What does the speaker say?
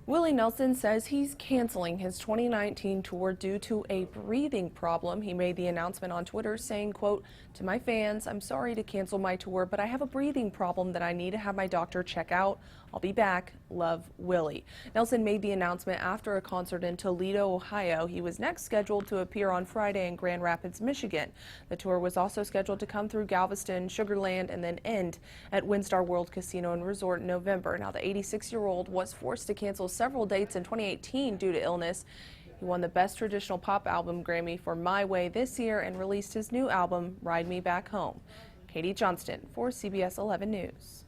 Willie Nelson says he's canceling his 2019 tour due to a breathing problem. He made the announcement on Twitter saying, quote, "To my fans, I'm sorry to cancel my tour, but I have a breathing problem that I need to have my doctor check out. I'll be back. Love, Willie." Nelson made the announcement after a concert in Toledo, Ohio. He was next scheduled to appear on Friday in Grand Rapids, Michigan. The tour was also scheduled to come through Galveston, Sugar Land, and then end at WinStar World Casino and Resort in November. Now, the 86-year-old was forced to cancel several dates in 2018 due to illness. He won the Best Traditional Pop Album Grammy for My Way this year and released his new album, Ride Me Back Home. Katie Johnston for CBS 11 News.